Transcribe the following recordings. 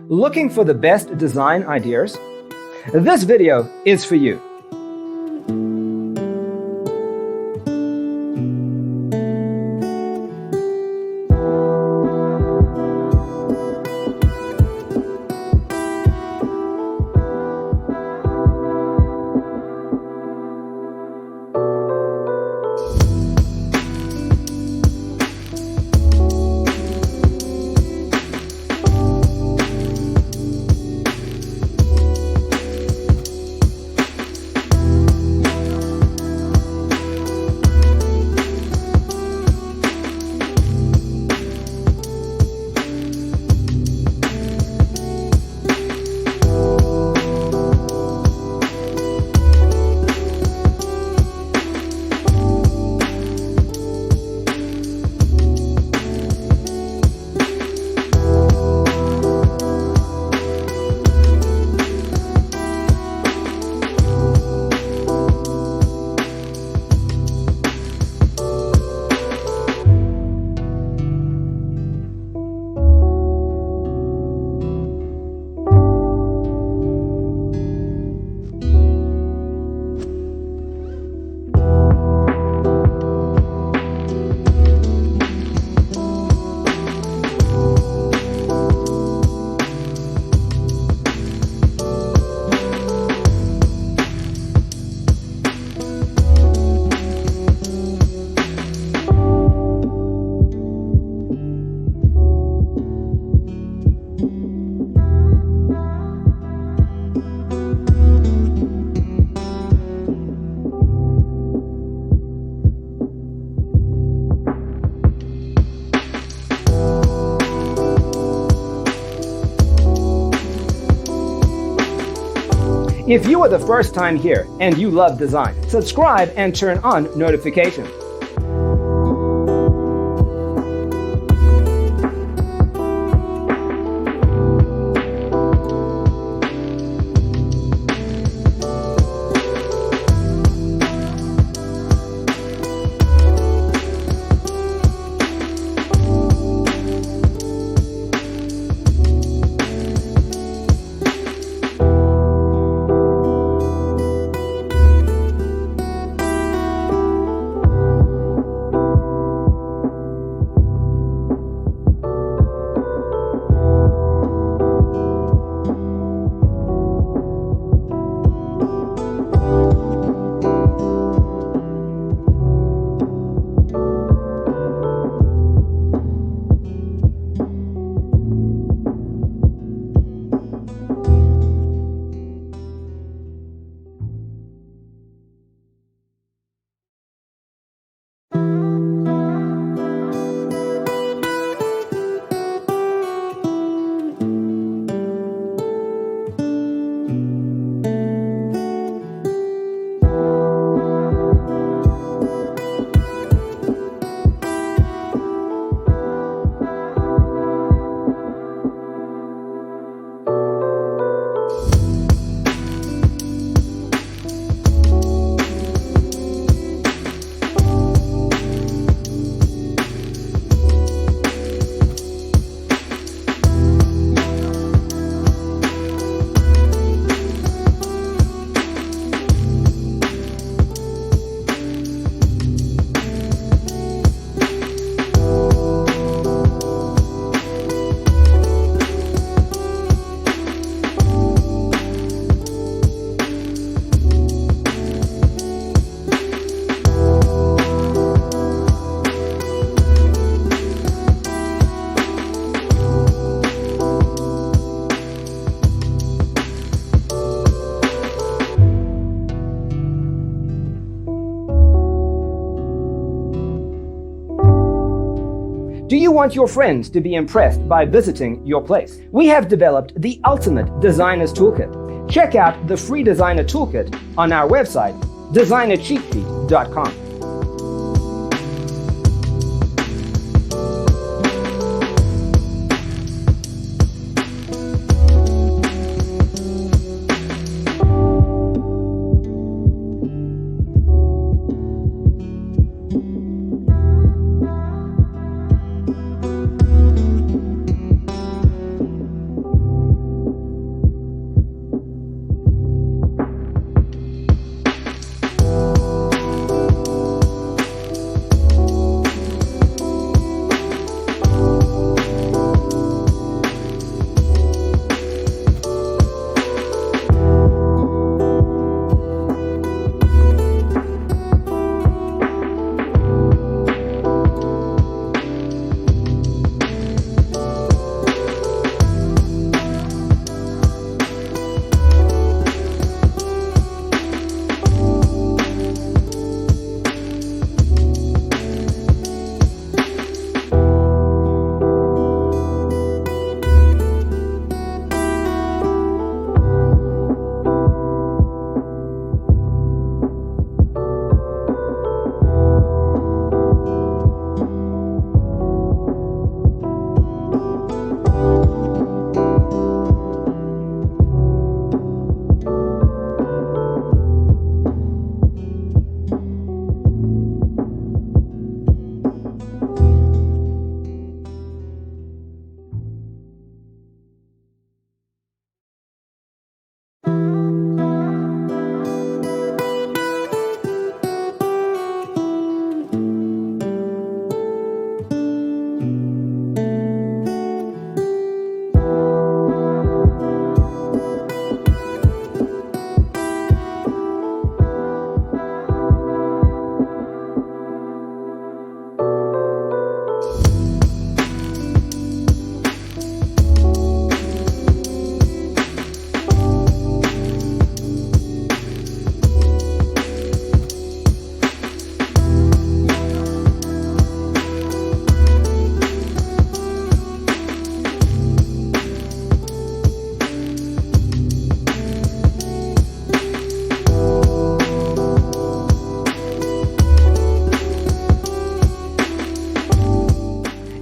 Looking for the best design ideas? This video is for you. If you are the first time here and you love design, subscribe and turn on notifications. Do you want your friends to be impressed by visiting your place? We have developed the ultimate designer's toolkit. Check out the free designer toolkit on our website, designercheatsheet.com.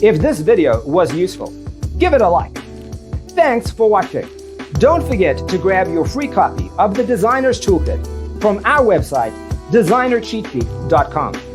If this video was useful, give it a like. Thanks for watching. Don't forget to grab your free copy of the Designer's Toolkit from our website, designercheatsheet.com.